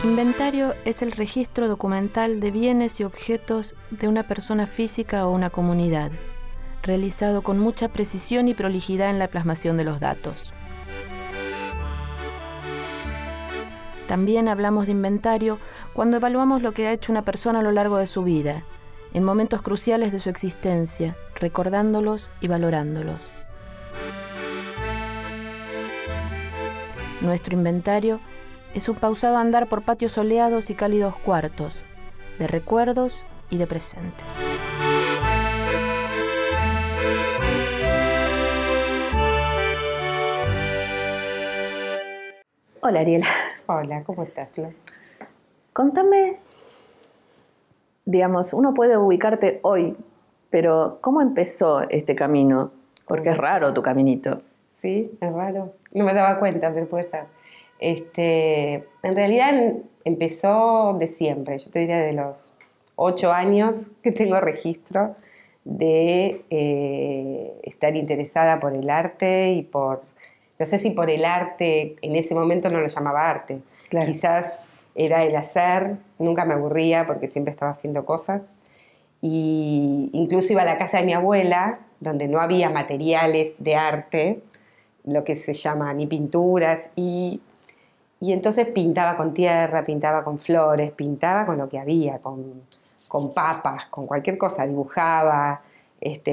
Inventario es el registro documental de bienes y objetos de una persona física o una comunidad, realizado con mucha precisión y prolijidad en la plasmación de los datos. También hablamos de inventario cuando evaluamos lo que ha hecho una persona a lo largo de su vida, en momentos cruciales de su existencia, recordándolos y valorándolos. Nuestro inventario es un pausado andar por patios soleados y cálidos cuartos, de recuerdos y de presentes. Hola, Ariela. Hola, ¿cómo estás, Flor? Contame, digamos, uno puede ubicarte hoy, pero ¿cómo empezó este camino? Porque es raro tu caminito. Sí, es raro. No me daba cuenta, pero puede ser. En realidad empezó de siempre. Yo te diría de los 8 años que tengo registro de estar interesada por el arte y por... No sé si por el arte, en ese momento no lo llamaba arte. Claro. Quizás era el hacer, nunca me aburría porque siempre estaba haciendo cosas. Y incluso iba a la casa de mi abuela, donde no había materiales de arte, lo que se llama ni pinturas, y entonces pintaba con tierra, pintaba con flores, pintaba con lo que había, con papas, con cualquier cosa, dibujaba,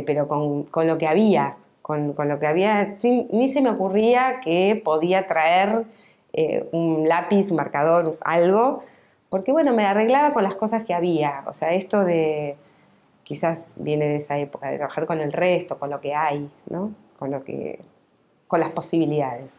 pero con lo que había, con lo que había, ni se me ocurría que podía traer un lápiz, un marcador, algo, porque bueno, me arreglaba con las cosas que había. O sea, esto de, quizás viene de esa época, de trabajar con el resto, con lo que hay, ¿no? Con las posibilidades.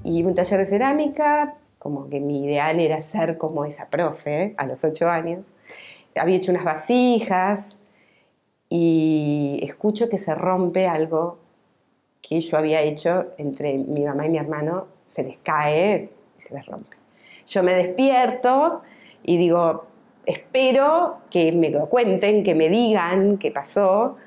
Y un taller de cerámica, como que mi ideal era ser como esa profe, a los 8 años. Había hecho unas vasijas y escucho que se rompe algo que yo había hecho entre mi mamá y mi hermano, se les cae y se les rompe. Yo me despierto y digo, espero que me lo cuenten, que me digan qué pasó,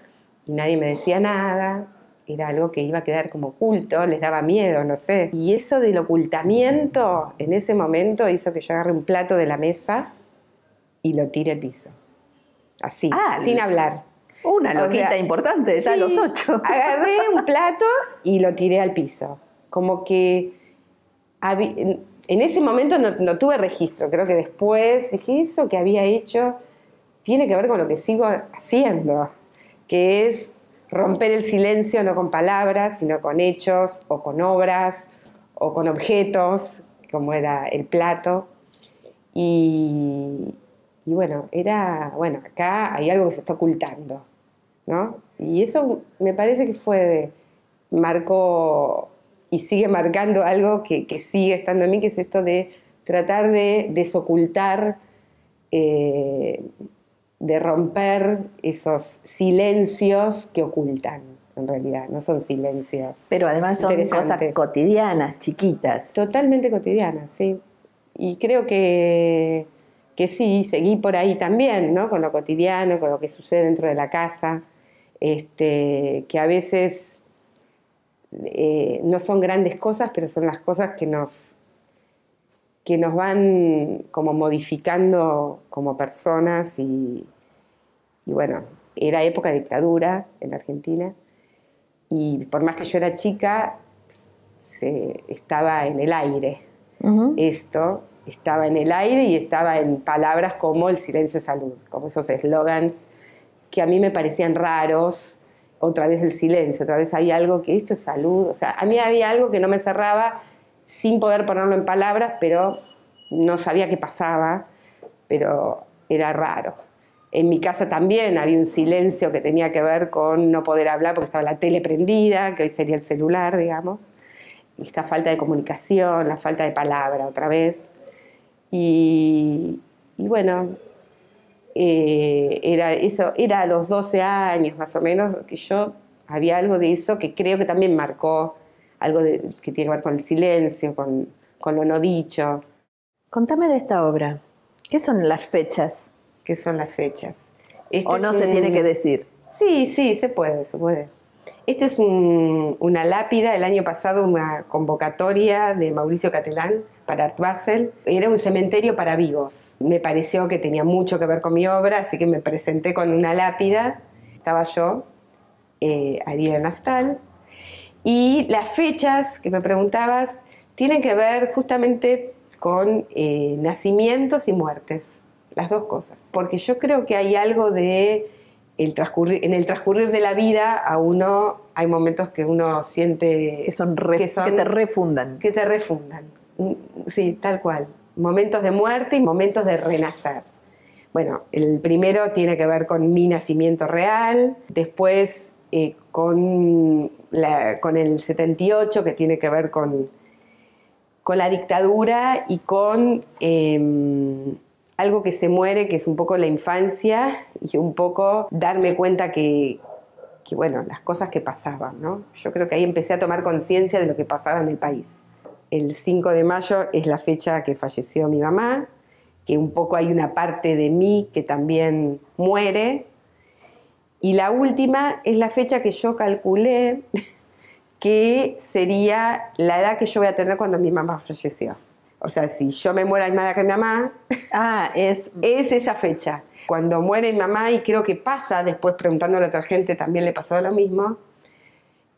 y nadie me decía nada. Era algo que iba a quedar como oculto, les daba miedo, no sé. Y eso del ocultamiento, en ese momento hizo que yo agarre un plato de la mesa y lo tire al piso. Así, sin hablar. Una loquita importante, ya a los 8. Agarré un plato y lo tiré al piso. Como que en ese momento no tuve registro. Creo que después dije, eso que había hecho tiene que ver con lo que sigo haciendo, que es romper el silencio no con palabras, sino con hechos, o con obras, o con objetos, como era el plato. Y bueno, acá hay algo que se está ocultando, ¿no? Y eso me parece que marcó y sigue marcando algo que sigue estando en mí, que es esto de tratar de desocultar, de romper esos silencios que ocultan, en realidad, no son silencios. Pero además son cosas cotidianas, chiquitas. Totalmente cotidianas, sí. Y creo que sí, seguí por ahí también, ¿no? Con lo cotidiano, con lo que sucede dentro de la casa, que a veces no son grandes cosas, pero son las cosas que nos van como modificando como personas y bueno, era época de dictadura en Argentina y por más que yo era chica, estaba en el aire esto estaba en el aire y estaba en palabras como el silencio es salud, como esos eslogans que a mí me parecían raros. Otra vez el silencio, otra vez hay algo que esto es salud. O sea, a mí había algo que no me cerraba sin poder ponerlo en palabras, pero no sabía qué pasaba, pero era raro. En mi casa también había un silencio que tenía que ver con no poder hablar porque estaba la tele prendida, que hoy sería el celular, digamos. Esta falta de comunicación, la falta de palabra otra vez. Y bueno, era a los 12 años más o menos que yo había algo de eso que creo que también marcó algo que tiene que ver con el silencio, con lo no dicho. Contame de esta obra. ¿Qué son las fechas? ¿Qué son las fechas? ¿O no se tiene que decir? Sí, se puede. Este es una lápida, el año pasado una convocatoria de Mauricio Catelán para Art Basel. Era un cementerio para vivos. Me pareció que tenía mucho que ver con mi obra, así que me presenté con una lápida. Estaba yo, Ariela Naftal. Y las fechas que me preguntabas tienen que ver justamente con nacimientos y muertes, las dos cosas. Porque yo creo que hay algo de en el transcurrir de la vida hay momentos que uno siente que te refundan. Que te refundan. Sí, tal cual. Momentos de muerte y momentos de renacer. Bueno, el primero tiene que ver con mi nacimiento real, después con el 78, que tiene que ver con la dictadura y con algo que se muere, que es un poco la infancia y un poco darme cuenta que bueno, las cosas que pasaban, ¿no? Yo creo que ahí empecé a tomar conciencia de lo que pasaba en el país. El 5 de mayo es la fecha que falleció mi mamá, que un poco hay una parte de mí que también muere. Y la última es la fecha que yo calculé que sería la edad que yo voy a tener cuando mi mamá falleció. O sea, si yo me muero a la misma edad que mi mamá, es esa fecha. Cuando muere mi mamá, y creo que pasa, después preguntándole a otra gente también le pasó lo mismo,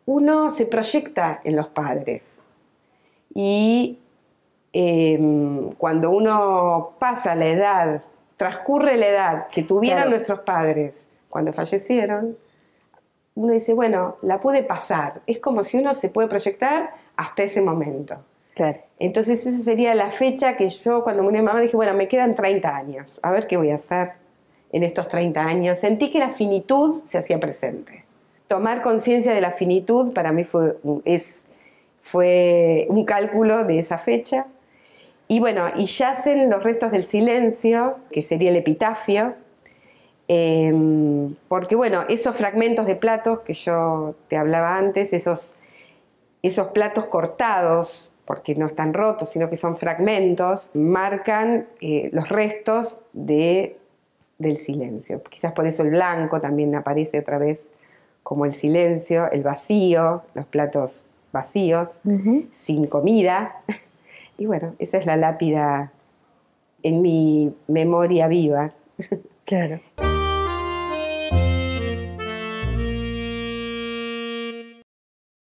uno se proyecta en los padres. Y cuando uno pasa la edad, transcurre la edad que tuvieron nuestros padres cuando fallecieron, uno dice, bueno, la pude pasar. Es como si uno se puede proyectar hasta ese momento. Claro. Entonces esa sería la fecha que yo, cuando murió mi mamá, dije, bueno, me quedan 30 años. A ver qué voy a hacer en estos 30 años. Sentí que la finitud se hacía presente. Tomar conciencia de la finitud para mí fue un cálculo de esa fecha. Y bueno, y yacen los restos del silencio, que sería el epitafio, porque bueno, esos fragmentos de platos que yo te hablaba antes, esos platos cortados, porque no están rotos, sino que son fragmentos, marcan los restos del silencio. Quizás por eso el blanco también aparece otra vez como el silencio, el vacío, los platos vacíos, sin comida. Y bueno, esa es la lápida en mi memoria viva. Claro.